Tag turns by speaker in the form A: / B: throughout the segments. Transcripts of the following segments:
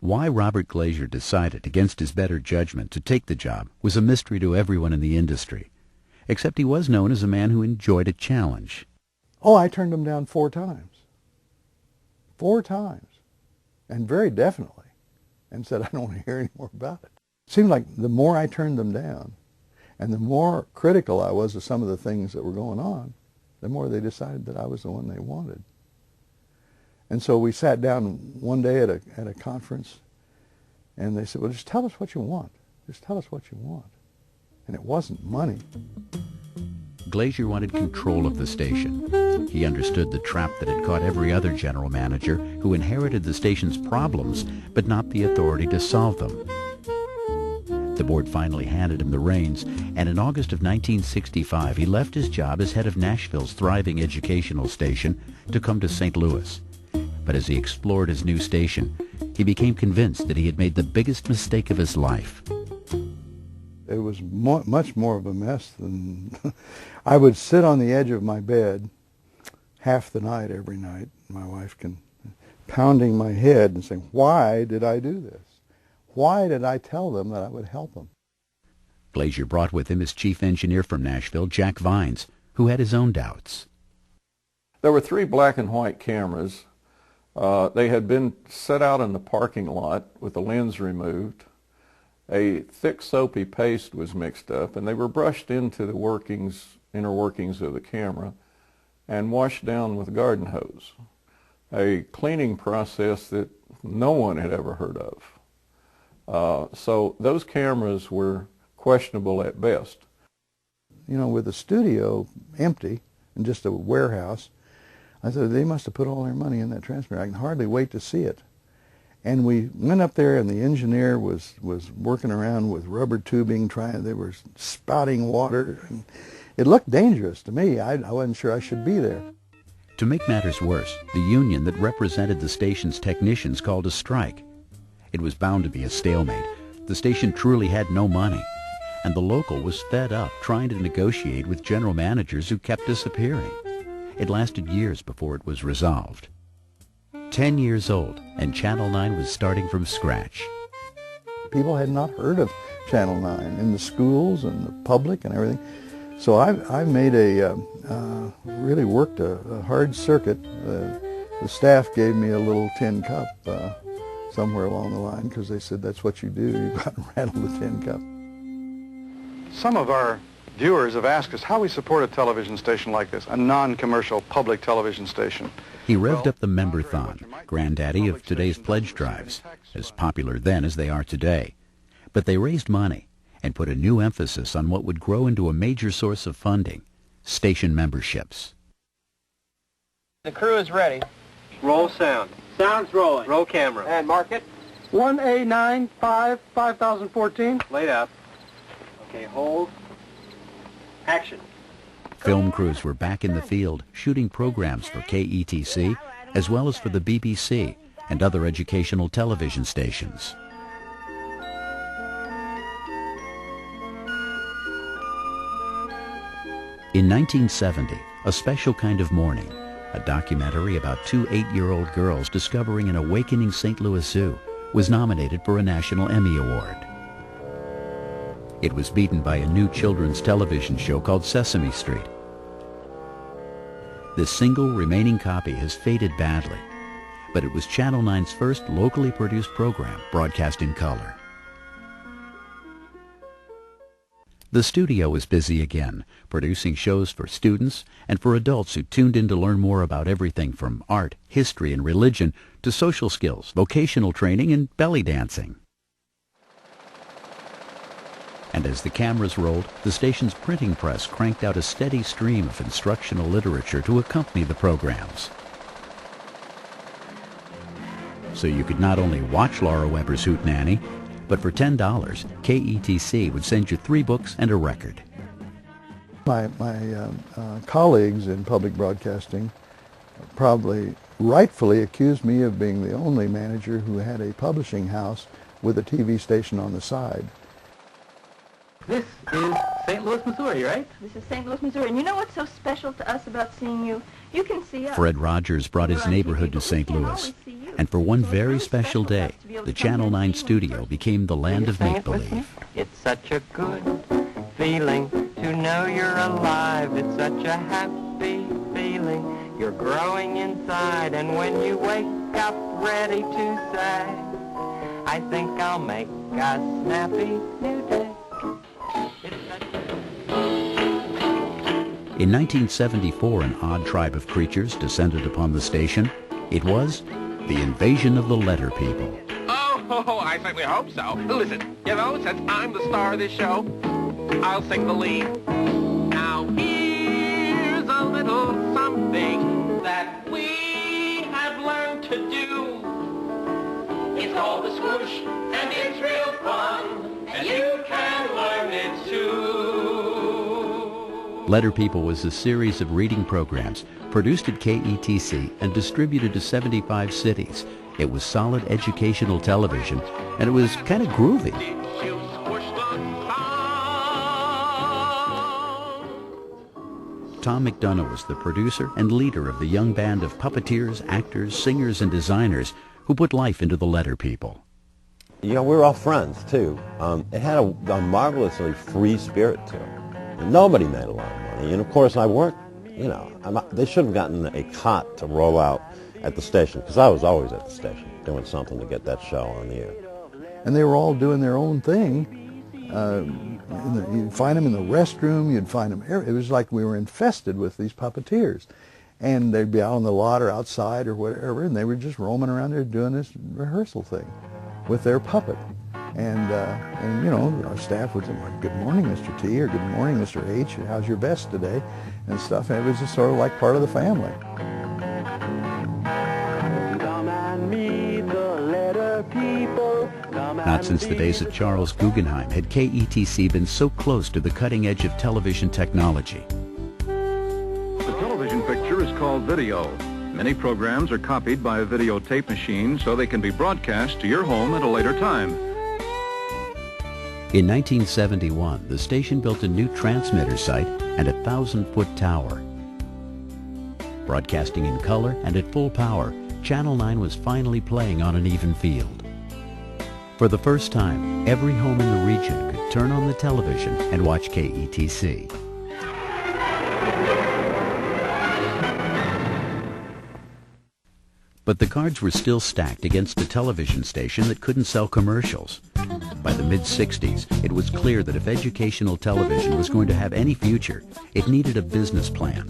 A: Why Robert Glazier decided, against his better judgment, to take the job was a mystery to everyone in the industry, except he was known as a man who enjoyed a challenge.
B: Oh, I turned them down 4 times. 4 times. And very definitely. And said, I don't want to hear any more about it. It seemed like the more I turned them down, and the more critical I was of some of the things that were going on, the more they decided that I was the one they wanted. And so we sat down one day at a conference, and they said, well, just tell us what you want. Just tell us what you want. And it wasn't money.
A: Glazier wanted control of the station. He understood the trap that had caught every other general manager who inherited the station's problems, but not the authority to solve them. The board finally handed him the reins, and in August of 1965, he left his job as head of Nashville's thriving educational station to come to St. Louis. But as he explored his new station, he became convinced that he had made the biggest mistake of his life.
B: It was much more of a mess than... I would sit on the edge of my bed half the night every night, my wife pounding my head and saying, why did I do this? Why did I tell them that I would help them?
A: Glazier brought with him his chief engineer from Nashville, Jack Vines, who had his own doubts.
C: There were 3 black and white cameras. They had been set out in the parking lot with the lens removed. A thick soapy paste was mixed up, and they were brushed into the inner workings of the camera and washed down with a garden hose, a cleaning process that no one had ever heard of. So those cameras were questionable at best.
B: You know, with the studio empty and just a warehouse, I said, they must have put all their money in that transmitter. I can hardly wait to see it. And we went up there, and the engineer was working around with rubber tubing, they were spouting water. And it looked dangerous to me. I wasn't sure I should be there.
A: To make matters worse, the union that represented the station's technicians called a strike. It was bound to be a stalemate. The station truly had no money, and the local was fed up trying to negotiate with general managers who kept disappearing. It lasted years before it was resolved. 10 years old, and Channel 9 was starting from scratch.
B: People had not heard of Channel 9 in the schools and the public and everything. So I made really worked a hard circuit. The staff gave me a little tin cup somewhere along the line because they said that's what you do. You go out and rattle the tin cup.
D: Some of our viewers have asked us how we support a television station like this, a non-commercial public television station.
A: He revved up the Memberthon, granddaddy of today's pledge drives, as popular then as they are today. But they raised money and put a new emphasis on what would grow into a major source of funding, station memberships.
E: The crew is ready.
F: Roll sound.
E: Sound's rolling.
F: Roll camera.
E: And mark it.
F: 1A95, 5014.
E: Laid up. Okay, hold. Action.
A: Film crews were back in the field, shooting programs for KETC, as well as for the BBC and other educational television stations. In 1970, A Special Kind of Morning, a documentary about 2 8-year-old girls discovering an awakening St. Louis Zoo, was nominated for a National Emmy Award. It was beaten by a new children's television show called Sesame Street. This single remaining copy has faded badly, but it was Channel 9's first locally produced program broadcast in color. The studio was busy again, producing shows for students and for adults who tuned in to learn more about everything from art, history, and religion to social skills, vocational training, and belly dancing. And as the cameras rolled, the station's printing press cranked out a steady stream of instructional literature to accompany the programs. So you could not only watch Laura Weber's Hootenanny, but for $10, KETC would send you 3 books and a record.
B: My colleagues in public broadcasting probably rightfully accused me of being the only manager who had a publishing house with a TV station on the side.
E: This is St. Louis, Missouri, right?
G: This is St. Louis, Missouri. And you know what's so special to us about seeing you? You can see us.
A: Fred Rogers brought his neighborhood to St. Louis. And for one very special day, the Channel 9 studio became the land of make-believe.
H: It's such a good feeling to know you're alive. It's such a happy feeling. You're growing inside, and when you wake up ready to say, I think I'll make a snappy new day.
A: In 1974, an odd tribe of creatures descended upon the station. It was the invasion of the letter people.
I: Oh, I certainly hope so. Listen, since I'm the star of this show, I'll sing the lead. Now here's a little something that we have learned to do. It's called the swoosh, and it's real fun, and you can learn it too.
A: Letter People was a series of reading programs produced at KETC and distributed to 75 cities. It was solid educational television, and it was kind of groovy. Tom McDonough was the producer and leader of the young band of puppeteers, actors, singers, and designers who put life into the Letter People.
J: We were all friends, too. It had a marvelously free spirit to it. Nobody made a lot of money, and of course I worked, they should have gotten a cot to roll out at the station, because I was always at the station doing something to get that show on the air.
B: And they were all doing their own thing. You'd find them in the restroom, you'd find them, it was like we were infested with these puppeteers. And they'd be out on the lot or outside or whatever, and they were just roaming around there doing this rehearsal thing with their puppet. And our staff would say, good morning, Mr. T, or good morning, Mr. H, how's your vest today, and stuff. And it was just sort of like part of the family.
A: Not since the days of Charles Guggenheim had KETC been so close to the cutting edge of television technology.
D: The television picture is called video. Many programs are copied by a videotape machine so they can be broadcast to your home at a later time.
A: In 1971, the station built a new transmitter site and a 1,000-foot tower. Broadcasting in color and at full power, Channel 9 was finally playing on an even field. For the first time, every home in the region could turn on the television and watch KETC. But the cards were still stacked against a television station that couldn't sell commercials. By the mid-60s, it was clear that if educational television was going to have any future, it needed a business plan.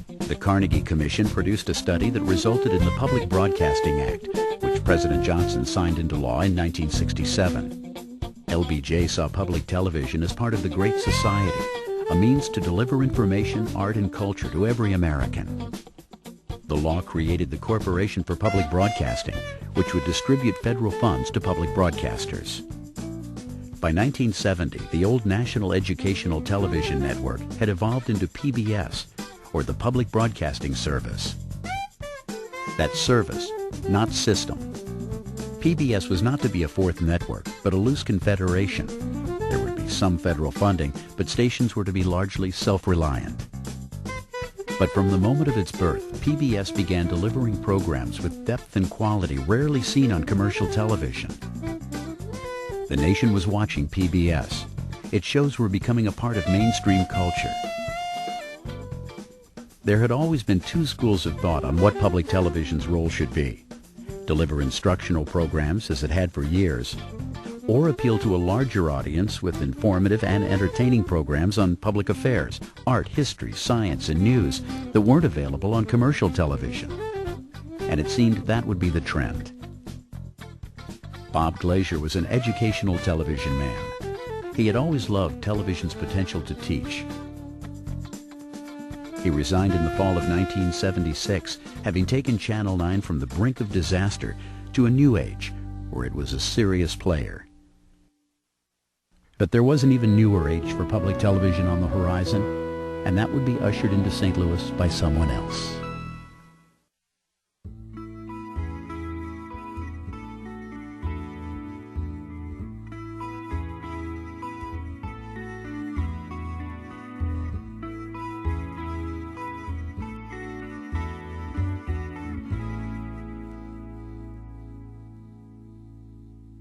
A: The Carnegie Commission produced a study that resulted in the Public Broadcasting Act, which President Johnson signed into law in 1967. LBJ saw public television as part of the Great Society, a means to deliver information, art, and culture to every American. The law created the Corporation for Public Broadcasting, which would distribute federal funds to public broadcasters. By 1970, the old National Educational Television Network had evolved into PBS, or the Public Broadcasting Service. That's service, not system. PBS was not to be a fourth network, but a loose confederation. There would be some federal funding, but stations were to be largely self-reliant. But from the moment of its birth, PBS began delivering programs with depth and quality rarely seen on commercial television. The nation was watching PBS. Its shows were becoming a part of mainstream culture. There had always been two schools of thought on what public television's role should be: deliver instructional programs, as it had for years, or appeal to a larger audience with informative and entertaining programs on public affairs, art, history, science, and news that weren't available on commercial television. And it seemed that would be the trend. Bob Glazier was an educational television man. He had always loved television's potential to teach. He resigned in the fall of 1976, having taken Channel 9 from the brink of disaster to a new age where it was a serious player. But there was an even newer age for public television on the horizon, and that would be ushered into St. Louis by someone else.